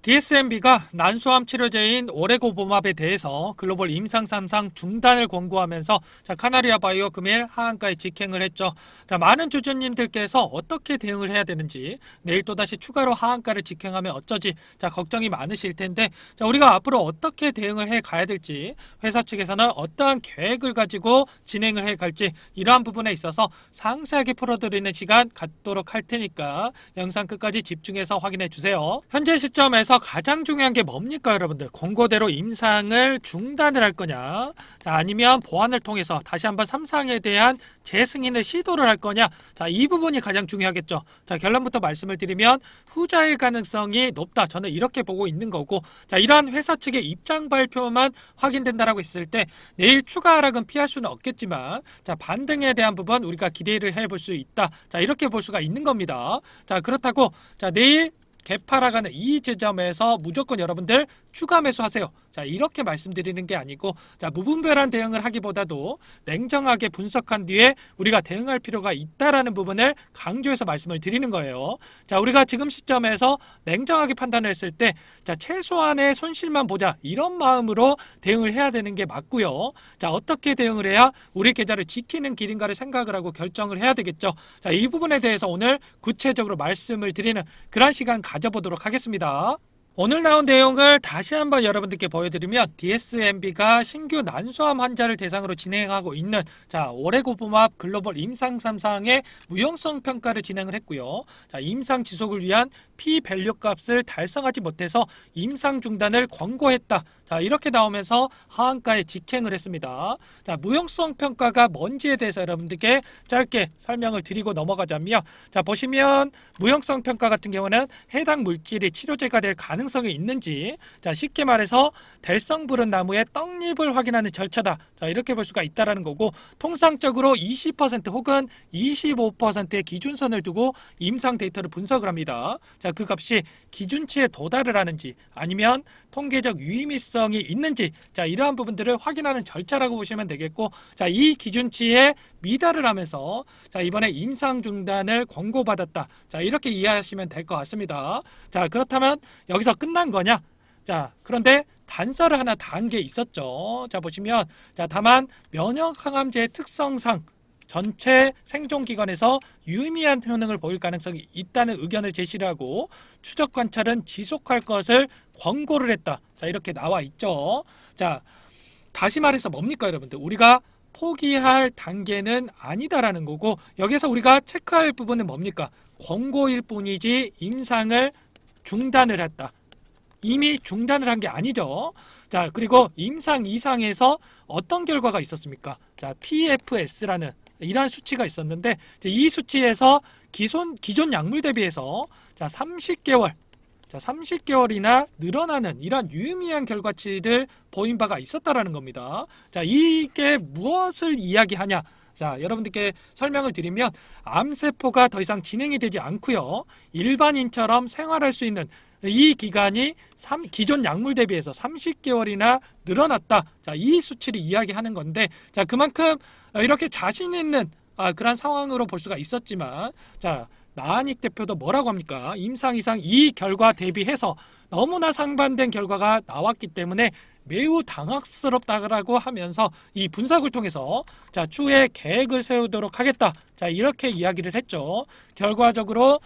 DSMB가 난소암 치료제인 오레고보맙에 대해서 글로벌 임상 3상 중단을 권고하면서 카나리아 바이오 금일 하한가에 직행을 했죠. 많은 주주님들께서 어떻게 대응을 해야 되는지, 내일 또다시 추가로 하한가를 직행하면 어쩌지 걱정이 많으실 텐데, 우리가 앞으로 어떻게 대응을 해 가야 될지, 회사 측에서는 어떠한 계획을 가지고 진행을 해 갈지, 이러한 부분에 있어서 상세하게 풀어드리는 시간 갖도록 할 테니까 영상 끝까지 집중해서 확인해 주세요. 현재 시점에서 가장 중요한 게 뭡니까, 여러분들? 권고대로 임상을 중단을 할 거냐, 아니면 보완을 통해서 다시 한번 3상에 대한 재승인을 시도를 할 거냐, 이 부분이 가장 중요하겠죠. 결론부터 말씀을 드리면 후자일 가능성이 높다, 저는 이렇게 보고 있는 거고, 이러한 회사 측의 입장 발표만 확인된다라고 했을 때 내일 추가 하락은 피할 수는 없겠지만, 반등에 대한 부분 우리가 기대를 해볼 수 있다, 이렇게 볼 수가 있는 겁니다. 그렇다고 내일 개파라가는 이 지점에서 무조건 여러분들 추가 매수하세요, 이렇게 말씀드리는 게 아니고, 무분별한 대응을 하기보다도 냉정하게 분석한 뒤에 우리가 대응할 필요가 있다라는 부분을 강조해서 말씀을 드리는 거예요. 우리가 지금 시점에서 냉정하게 판단을 했을 때 최소한의 손실만 보자, 이런 마음으로 대응을 해야 되는 게 맞고요. 어떻게 대응을 해야 우리 계좌를 지키는 길인가를 생각을 하고 결정을 해야 되겠죠. 이 부분에 대해서 오늘 구체적으로 말씀을 드리는 그런 시간 가져보도록 하겠습니다. 오늘 나온 내용을 다시 한번 여러분들께 보여드리면, DSMB가 신규 난소암 환자를 대상으로 진행하고 있는 오레고보맙 글로벌 임상 3상의 무용성 평가를 진행을 했고요. 임상 지속을 위한 P-밸류 값을 달성하지 못해서 임상 중단을 권고했다, 이렇게 나오면서 하한가에 직행을 했습니다. 무용성 평가가 뭔지에 대해서 여러분들께 짧게 설명을 드리고 넘어가자면, 보시면 무용성 평가 같은 경우는 해당 물질이 치료제가 될 가능성이 있는지, 쉽게 말해서 될성 부른 나무의 떡잎을 확인하는 절차다, 이렇게 볼 수가 있다는 거고, 통상적으로 20% 혹은 25%의 기준선을 두고 임상 데이터를 분석을 합니다. 그 값이 기준치에 도달을 하는지 아니면 통계적 유의미성이 있는지, 이러한 부분들을 확인하는 절차라고 보시면 되겠고, 이 기준치에 미달을 하면서 이번에 임상 중단을 권고받았다, 이렇게 이해하시면 될 것 같습니다. 그렇다면 여기서 끝난 거냐? 그런데 단서를 하나 단 게 있었죠. 보시면 다만 면역 항암제의 특성상 전체 생존기관에서 유의미한 효능을 보일 가능성이 있다는 의견을 제시를 하고, 추적 관찰은 지속할 것을 권고를 했다, 이렇게 나와 있죠. 다시 말해서 뭡니까, 여러분들? 우리가 포기할 단계는 아니다라는 거고, 여기서 우리가 체크할 부분은 뭡니까? 권고일 뿐이지 임상을 중단을 했다, 이미 중단을 한 게 아니죠. 그리고 임상 이상에서 어떤 결과가 있었습니까? PFS라는 이러한 수치가 있었는데, 이 수치에서 기존 약물 대비해서 30개월이나 늘어나는 이러한 유의미한 결과치를 보인 바가 있었다라는 겁니다. 이게 무엇을 이야기하냐? 여러분들께 설명을 드리면, 암세포가 더 이상 진행이 되지 않고요, 일반인처럼 생활할 수 있는 이 기간이 기존 약물 대비해서 30개월이나 늘어났다, 이 수치를 이야기하는 건데, 그만큼 이렇게 자신 있는 그런 상황으로 볼 수가 있었지만, 나한익 대표도 뭐라고 합니까? 임상 이상 이 결과 대비해서 너무나 상반된 결과가 나왔기 때문에 매우 당황스럽다고 하면서 이 분석을 통해서 추후에 계획을 세우도록 하겠다, 이렇게 이야기를 했죠. 결과적으로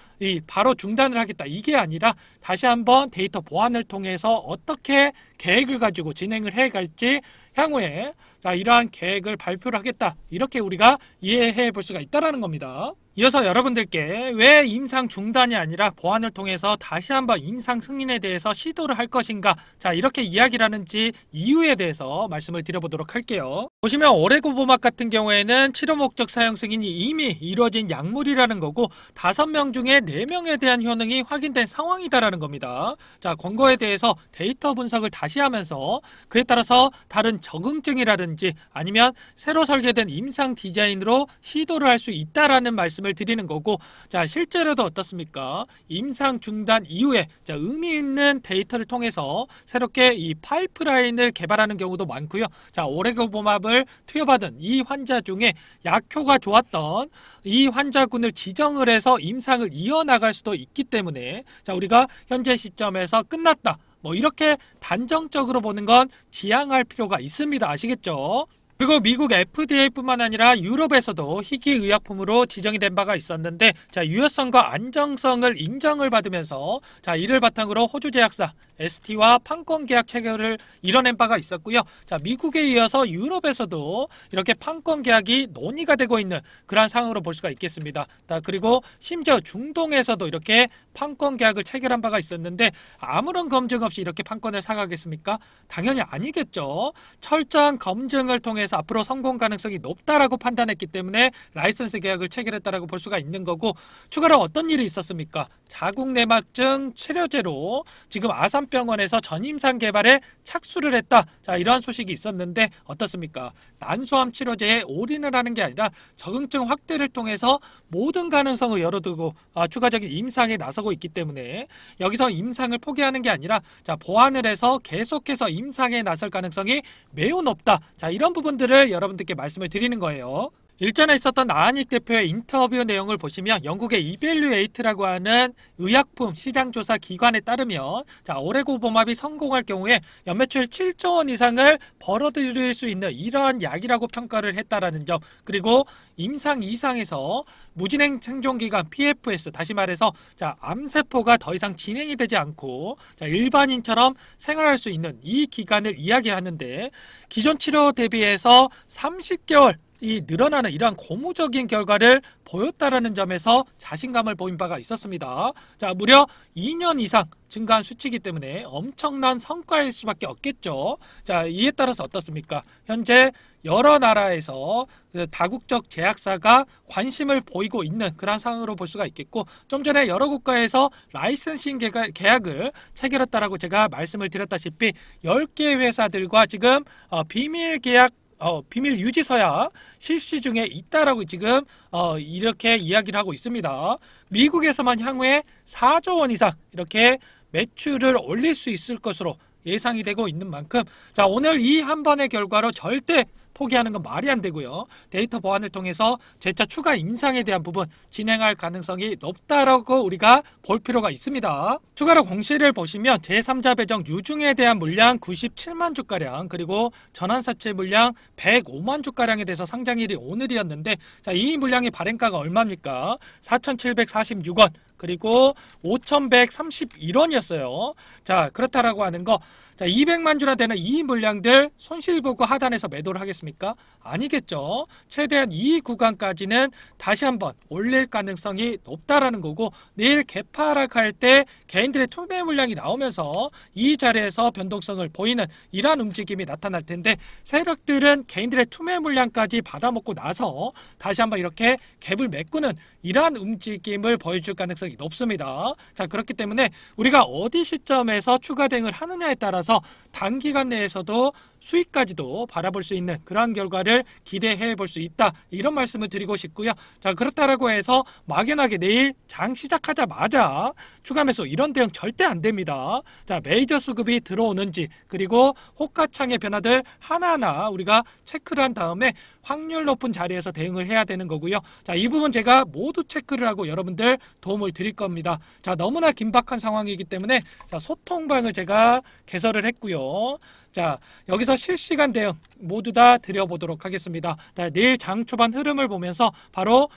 바로 중단을 하겠다, 이게 아니라 다시 한번 데이터 보완을 통해서 어떻게 계획을 가지고 진행을 해갈지 향후에 이러한 계획을 발표를 하겠다, 이렇게 우리가 이해해 볼 수가 있다는 겁니다. 이어서 여러분들께 왜 임상 중단이 아니라 보완을 통해서 다시 한번 임상 승인에 대해서 시도를 할 것인가, 이렇게 이야기를 하는지 이유에 대해서 말씀을 드려보도록 할게요. 보시면 오레고보맙 같은 경우에는 치료 목적 사용 승인이 이미 이루어진 약물이라는 거고, 5명 중에 4명에 대한 효능이 확인된 상황이다라는 겁니다. 권고에 대해서 데이터 분석을 다시 하면서 그에 따라서 다른 적응증이라든지 아니면 새로 설계된 임상 디자인으로 시도를 할 수 있다라는 말씀을 드리는 거고, 실제로도 어떻습니까? 임상 중단 이후에 의미 있는 데이터를 통해서 새롭게 이 파이프라인을 개발하는 경우도 많고요. 오레고보맙은 약을 투여받은 이 환자 중에 약효가 좋았던 이 환자군을 지정을 해서 임상을 이어나갈 수도 있기 때문에 자, 우리가 현재 시점에서 끝났다, 뭐 이렇게 단정적으로 보는 건 지양할 필요가 있습니다. 아시겠죠? 그리고 미국 FDA뿐만 아니라 유럽에서도 희귀의약품으로 지정이 된 바가 있었는데, 자, 유효성과 안정성을 인정을 받으면서 자, 이를 바탕으로 호주 제약사 ST와 판권 계약 체결을 이뤄낸 바가 있었고요. 자, 미국에 이어서 유럽에서도 이렇게 판권 계약이 논의가 되고 있는 그러한 상황으로 볼 수가 있겠습니다. 자, 그리고 심지어 중동에서도 이렇게 판권 계약을 체결한 바가 있었는데, 아무런 검증 없이 이렇게 판권을 사가겠습니까? 당연히 아니겠죠. 철저한 검증을 통해서 앞으로 성공 가능성이 높다라고 판단했기 때문에 라이선스 계약을 체결했다라고 볼 수가 있는 거고, 추가로 어떤 일이 있었습니까? 자궁 내막증 치료제로 지금 아산병원에서 전임상 개발에 착수를 했다. 자, 이러한 소식이 있었는데 어떻습니까? 난소암 치료제에 올인을 하는 게 아니라 적응증 확대를 통해서 모든 가능성을 열어두고 추가적인 임상에 나서고 있기 때문에 여기서 임상을 포기하는 게 아니라 자, 보완을 해서 계속해서 임상에 나설 가능성이 매우 높다. 자, 이런 부분들을 여러분들께 말씀을 드리는 거예요. 일전에 있었던 아하닉 대표의 인터뷰 내용을 보시면 영국의 이벨류에이트라고 하는 의약품 시장조사 기관에 따르면 자, 오레고보맙이 성공할 경우에 연매출 7조 원 이상을 벌어들일 수 있는 이러한 약이라고 평가를 했다라는 점, 그리고 임상 이상에서 무진행 생존기간 PFS, 다시 말해서 자, 암세포가 더 이상 진행이 되지 않고 자, 일반인처럼 생활할 수 있는 이 기간을 이야기하는데, 기존 치료 대비해서 30개월 이 늘어나는 이러한 고무적인 결과를 보였다라는 점에서 자신감을 보인 바가 있었습니다. 자, 무려 2년 이상 증가한 수치이기 때문에 엄청난 성과일 수밖에 없겠죠. 자, 이에 따라서 어떻습니까? 현재 여러 나라에서 다국적 제약사가 관심을 보이고 있는 그런 상황으로 볼 수가 있겠고, 좀 전에 여러 국가에서 라이선싱 계약을 체결했다라고 제가 말씀을 드렸다시피 10개 회사들과 지금 비밀 계약 비밀 유지 서약 실시 중에 있다라고 지금 이렇게 이야기를 하고 있습니다. 미국에서만 향후에 4조 원 이상 이렇게 매출을 올릴 수 있을 것으로 예상이 되고 있는 만큼 자, 오늘 이 한 번의 결과로 절대 포기하는 건 말이 안 되고요. 데이터 보완을 통해서 재차 추가 임상에 대한 부분 진행할 가능성이 높다라고 우리가 볼 필요가 있습니다. 추가로 공시를 보시면 제3자 배정 유중에 대한 물량 97만 주가량, 그리고 전환사채 물량 105만 주가량에 대해서 상장일이 오늘이었는데, 자, 이 물량의 발행가가 얼마입니까? 4,746원, 그리고 5,131원이었어요. 자, 그렇다라고 하는 거, 자, 200만 주나 되는 이 물량들 손실보고 하단에서 매도를 하겠습니까? 아니겠죠. 최대한 이 구간까지는 다시 한번 올릴 가능성이 높다라는 거고, 내일 개파락할 때 개인들의 투매 물량이 나오면서 이 자리에서 변동성을 보이는 이러한 움직임이 나타날 텐데, 세력들은 개인들의 투매 물량까지 받아먹고 나서 다시 한번 이렇게 갭을 메꾸는 이러한 움직임을 보여줄 가능성이 높습니다. 자, 그렇기 때문에 우리가 어디 시점에서 추가 대응을 하느냐에 따라서 단기간 내에서도 수익까지도 바라볼 수 있는 그러한 결과를 기대해 볼 수 있다, 이런 말씀을 드리고 싶고요. 자, 그렇다라고 해서 막연하게 내일 장 시작하자마자 추가 매수 이런 대응 절대 안 됩니다. 자, 메이저 수급이 들어오는지, 그리고 호가창의 변화들 하나하나 우리가 체크를 한 다음에 확률 높은 자리에서 대응을 해야 되는 거고요. 자, 이 부분 제가 모두 체크를 하고 여러분들 도움을 드릴 겁니다. 자, 너무나 긴박한 상황이기 때문에 자, 소통방을 제가 개설을 했고요. 자, 여기서 실시간 대응 모두 다 드려보도록 하겠습니다. 자, 내일 장 초반 흐름을 보면서 바로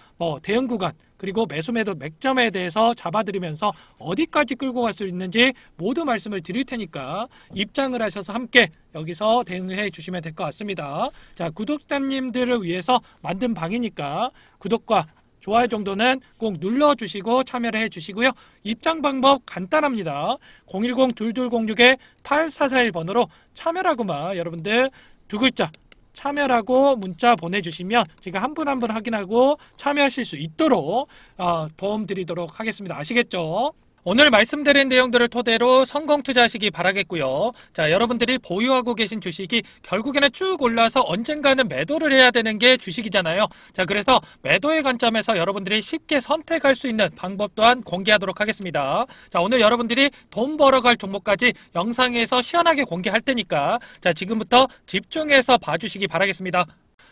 대응 구간, 그리고 매수 매도 맥점에 대해서 잡아드리면서 어디까지 끌고 갈 수 있는지 모두 말씀을 드릴 테니까 입장을 하셔서 함께 여기서 대응을 해 주시면 될 것 같습니다. 자, 구독자님들을 위해서 만든 방이니까 구독과 좋아요 정도는 꼭 눌러주시고 참여를 해주시고요. 입장 방법 간단합니다. 010-2206-8441 번호로 참여라고만 여러분들 두 글자 참여라고 문자 보내주시면 제가 한 분 한 분 확인하고 참여하실 수 있도록 도움 드리도록 하겠습니다. 아시겠죠? 오늘 말씀드린 내용들을 토대로 성공 투자하시기 바라겠고요. 자, 여러분들이 보유하고 계신 주식이 결국에는 쭉 올라서 언젠가는 매도를 해야 되는 게 주식이잖아요. 자, 그래서 매도의 관점에서 여러분들이 쉽게 선택할 수 있는 방법 또한 공개하도록 하겠습니다. 자, 오늘 여러분들이 돈 벌어갈 종목까지 영상에서 시원하게 공개할 테니까 자, 지금부터 집중해서 봐주시기 바라겠습니다.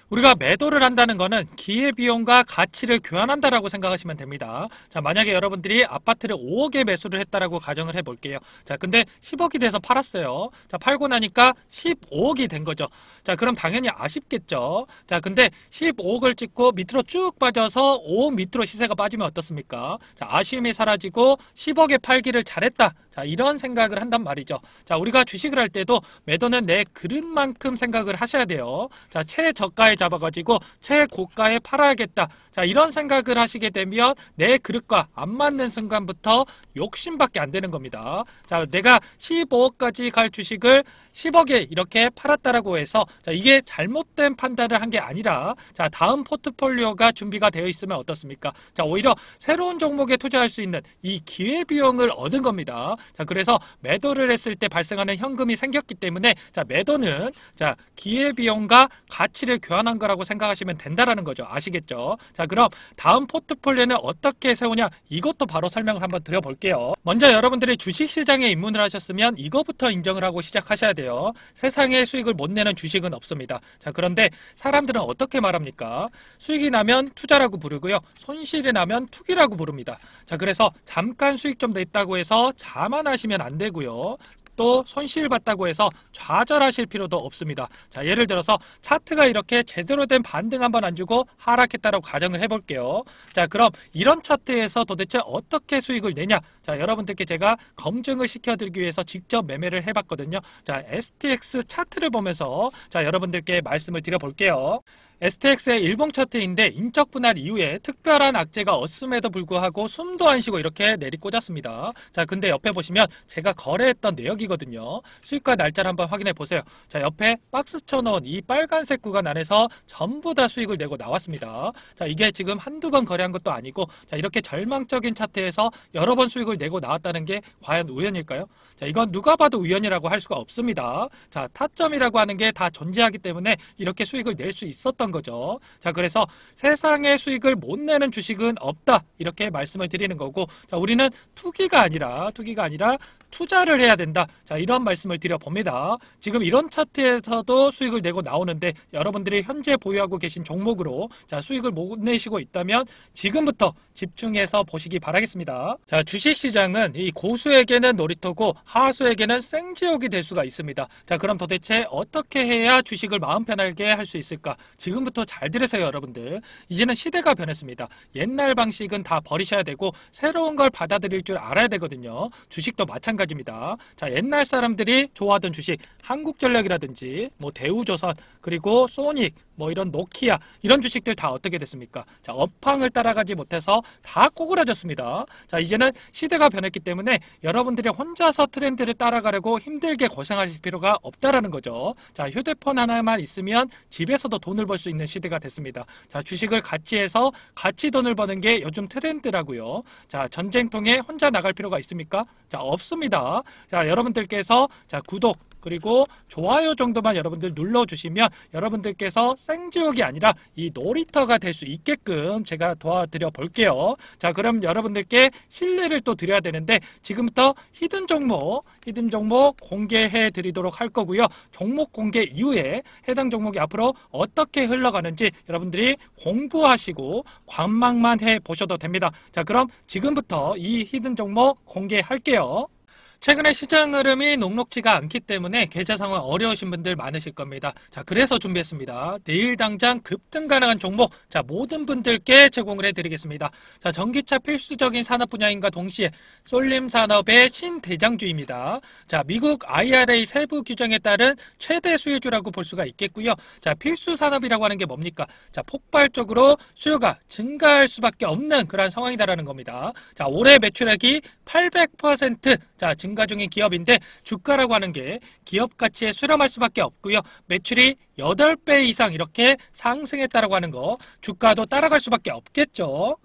우리가 매도를 한다는 거는 기회비용과 가치를 교환한다라고 생각하시면 됩니다. 자, 만약에 여러분들이 아파트를 5억에 매수를 했다라고 가정을 해볼게요. 자, 근데 10억이 돼서 팔았어요. 자, 팔고 나니까 15억이 된 거죠. 자, 그럼 당연히 아쉽겠죠. 자, 근데 15억을 찍고 밑으로 쭉 빠져서 5억 밑으로 시세가 빠지면 어떻습니까? 자, 아쉬움이 사라지고 10억에 팔기를 잘했다. 자, 이런 생각을 한단 말이죠. 자, 우리가 주식을 할 때도 매도는 내 그릇만큼 생각을 하셔야 돼요. 자, 최저가에 잡아가지고 최고가에 팔아야겠다. 자, 이런 생각을 하시게 되면 내 그릇과 안 맞는 순간부터 욕심밖에 안 되는 겁니다. 자, 내가 15억까지 갈 주식을 10억에 이렇게 팔았다라고 해서 자, 이게 잘못된 판단을 한 게 아니라 자, 다음 포트폴리오가 준비가 되어 있으면 어떻습니까? 자, 오히려 새로운 종목에 투자할 수 있는 이 기회비용을 얻은 겁니다. 자, 그래서 매도를 했을 때 발생하는 현금이 생겼기 때문에 자, 매도는 자, 기회비용과 가치를 교환한 거라고 생각하시면 된다라는 거죠. 아시겠죠? 자, 그럼 다음 포트폴리오는 어떻게 세우냐? 이것도 바로 설명을 한번 드려볼게요. 먼저 여러분들이 주식시장에 입문을 하셨으면 이거부터 인정을 하고 시작하셔야 돼요. 세상에 수익을 못 내는 주식은 없습니다. 자, 그런데 사람들은 어떻게 말합니까? 수익이 나면 투자라고 부르고요. 손실이 나면 투기라고 부릅니다. 자, 그래서 잠깐 수익 좀 냈다고 해서 자만하시면 안 되고요. 또 손실 봤다고 해서 좌절하실 필요도 없습니다. 자, 예를 들어서 차트가 이렇게 제대로 된 반등 한번 안 주고 하락했다라고 가정을 해볼게요. 자, 그럼 이런 차트에서 도대체 어떻게 수익을 내냐? 자, 여러분들께 제가 검증을 시켜드리기 위해서 직접 매매를 해봤거든요. 자, STX 차트를 보면서 자, 여러분들께 말씀을 드려볼게요. STX의 일봉 차트인데 인적 분할 이후에 특별한 악재가 없음에도 불구하고 숨도 안 쉬고 이렇게 내리꽂았습니다. 자, 근데 옆에 보시면 제가 거래했던 내역이거든요. 수익과 날짜를 한번 확인해 보세요. 자, 옆에 박스 쳐놓은 이 빨간색 구간 안에서 전부 다 수익을 내고 나왔습니다. 자, 이게 지금 한두 번 거래한 것도 아니고 자, 이렇게 절망적인 차트에서 여러 번 수익을 내고 나왔다는 게 과연 우연일까요? 자, 이건 누가 봐도 우연이라고 할 수가 없습니다. 자, 타점이라고 하는 게 다 존재하기 때문에 이렇게 수익을 낼 수 있었던 거죠. 자, 그래서 세상에 수익을 못 내는 주식은 없다. 이렇게 말씀을 드리는 거고, 자, 우리는 투기가 아니라 투자를 해야 된다. 자, 이런 말씀을 드려봅니다. 지금 이런 차트에서도 수익을 내고 나오는데 여러분들이 현재 보유하고 계신 종목으로 자, 수익을 못 내시고 있다면 지금부터 집중해서 보시기 바라겠습니다. 자, 주식시장은 이 고수에게는 놀이터고 하수에게는 생지옥이 될 수가 있습니다. 자, 그럼 도대체 어떻게 해야 주식을 마음 편하게 할 수 있을까? 지금부터 잘 들으세요, 여러분들. 이제는 시대가 변했습니다. 옛날 방식은 다 버리셔야 되고 새로운 걸 받아들일 줄 알아야 되거든요. 주식도 마찬가지입니다. 자, 옛날 사람들이 좋아하던 주식, 한국전력이라든지 뭐 대우조선, 그리고 소닉, 뭐 이런 노키아, 이런 주식들 다 어떻게 됐습니까? 자, 업황을 따라가지 못해서 다 꼬그라졌습니다. 자, 이제는 시대가 변했기 때문에 여러분들이 혼자서 트렌드를 따라가려고 힘들게 고생하실 필요가 없다라는 거죠. 자, 휴대폰 하나만 있으면 집에서도 돈을 벌 수 있는 시대가 됐습니다. 자, 주식을 같이 해서 같이 돈을 버는 게 요즘 트렌드라고요. 자, 전쟁통에 혼자 나갈 필요가 있습니까? 자, 없습니다. 자, 여러분들께서 자, 구독 그리고 좋아요 정도만 여러분들 눌러주시면 여러분들께서 생지옥이 아니라 이 놀이터가 될 수 있게끔 제가 도와드려 볼게요. 자, 그럼 여러분들께 신뢰를 또 드려야 되는데 지금부터 히든 종목 공개해 드리도록 할 거고요. 종목 공개 이후에 해당 종목이 앞으로 어떻게 흘러가는지 여러분들이 공부하시고 관망만 해 보셔도 됩니다. 자, 그럼 지금부터 이 히든 종목 공개할게요. 최근에 시장 흐름이 녹록지가 않기 때문에 계좌 상황 어려우신 분들 많으실 겁니다. 자, 그래서 준비했습니다. 내일 당장 급등 가능한 종목, 자, 모든 분들께 제공을 해드리겠습니다. 자, 전기차 필수적인 산업 분야인가 동시에 쏠림 산업의 신대장주입니다. 자, 미국 IRA 세부 규정에 따른 최대 수혜주라고 볼 수가 있겠고요. 자, 필수 산업이라고 하는 게 뭡니까? 자, 폭발적으로 수요가 증가할 수밖에 없는 그런 상황이다라는 겁니다. 자, 올해 매출액이 800% 자, 증가 중인 기업인데 주가라고 하는 게 기업 가치에 수렴할 수밖에 없고요. 매출이 8배 이상 이렇게 상승했다라고 하는 거 주가도 따라갈 수밖에 없겠죠.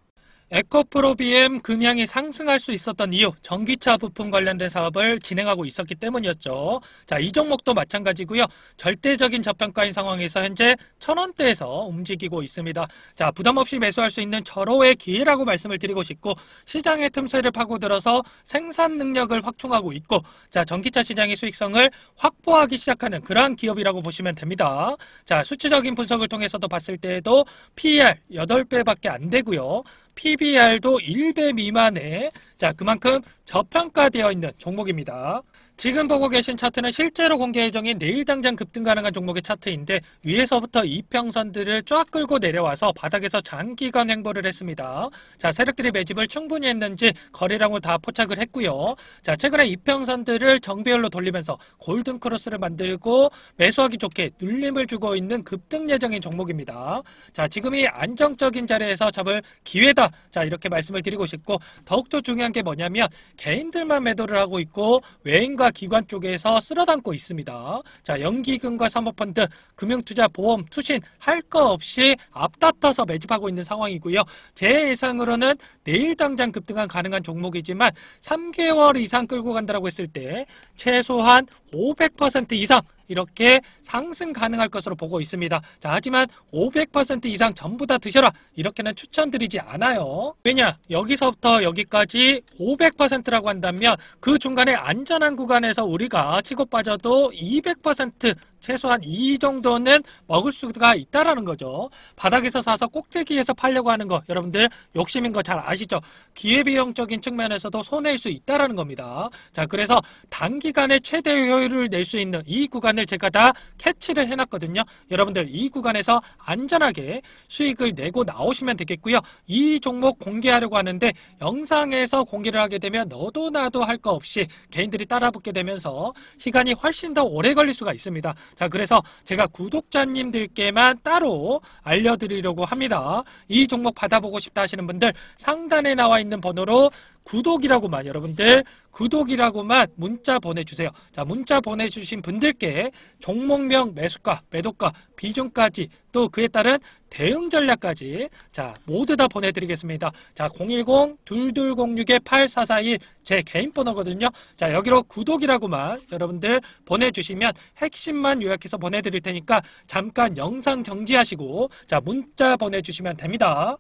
에코프로 BM 금양이 상승할 수 있었던 이유, 전기차 부품 관련된 사업을 진행하고 있었기 때문이었죠. 자, 이 종목도 마찬가지고요. 절대적인 저평가인 상황에서 현재 1,000원대에서 움직이고 있습니다. 자, 부담 없이 매수할 수 있는 절호의 기회라고 말씀을 드리고 싶고, 시장의 틈새를 파고들어서 생산 능력을 확충하고 있고, 자, 전기차 시장의 수익성을 확보하기 시작하는 그러한 기업이라고 보시면 됩니다. 자, 수치적인 분석을 통해서도 봤을 때에도 PER 8배밖에 안 되고요. PBR도 1배 미만에, 자, 그만큼 저평가되어 있는 종목입니다. 지금 보고 계신 차트는 실제로 공개 예정인 내일 당장 급등 가능한 종목의 차트인데, 위에서부터 이평선들을 쫙 끌고 내려와서 바닥에서 장기간 횡보를 했습니다. 자, 세력들이 매집을 충분히 했는지 거래량을 다 포착을 했고요. 자, 최근에 이평선들을 정배열로 돌리면서 골든 크로스를 만들고 매수하기 좋게 눌림을 주고 있는 급등 예정인 종목입니다. 자, 지금이 안정적인 자리에서 잡을 기회다. 자, 이렇게 말씀을 드리고 싶고, 더욱더 중요한 게 뭐냐면 개인들만 매도를 하고 있고 외인과 기관 쪽에서 쓸어담고 있습니다. 자, 연기금과 사모펀드, 금융투자, 보험, 투신 할 거 없이 앞다퉈서 매집하고 있는 상황이고요. 제 예상으로는 내일 당장 급등한 가능한 종목이지만 3개월 이상 끌고 간다고 했을 때 최소한 500% 이상 이렇게 상승 가능할 것으로 보고 있습니다. 자, 하지만 500% 이상 전부 다 드셔라 이렇게는 추천드리지 않아요. 왜냐? 여기서부터 여기까지 500%라고 한다면 그 중간에 안전한 구간에서 우리가 치고 빠져도 200% 최소한 이 정도는 먹을 수가 있다라는 거죠. 바닥에서 사서 꼭대기에서 팔려고 하는 거 여러분들 욕심인 거 잘 아시죠? 기회비용적인 측면에서도 손해일 수 있다라는 겁니다. 자, 그래서 단기간에 최대 효율을 낼 수 있는 이 구간을 제가 다 캐치를 해놨거든요. 여러분들 이 구간에서 안전하게 수익을 내고 나오시면 되겠고요. 이 종목 공개하려고 하는데 영상에서 공개를 하게 되면 너도 나도 할 거 없이 개인들이 따라붙게 되면서 시간이 훨씬 더 오래 걸릴 수가 있습니다. 자, 그래서 제가 구독자님들께만 따로 알려드리려고 합니다. 이 종목 받아보고 싶다 하시는 분들 상단에 나와 있는 번호로 구독이라고만, 여러분들 구독이라고만 문자 보내주세요. 자, 문자 보내주신 분들께 종목명, 매수가, 매도가, 비중까지 또 그에 따른 대응 전략까지 자 모두 다 보내드리겠습니다. 자, 010-2206-8441 제 개인 번호거든요. 자, 여기로 구독이라고만 여러분들 보내주시면 핵심만 요약해서 보내드릴 테니까 잠깐 영상 정지하시고 자 문자 보내주시면 됩니다.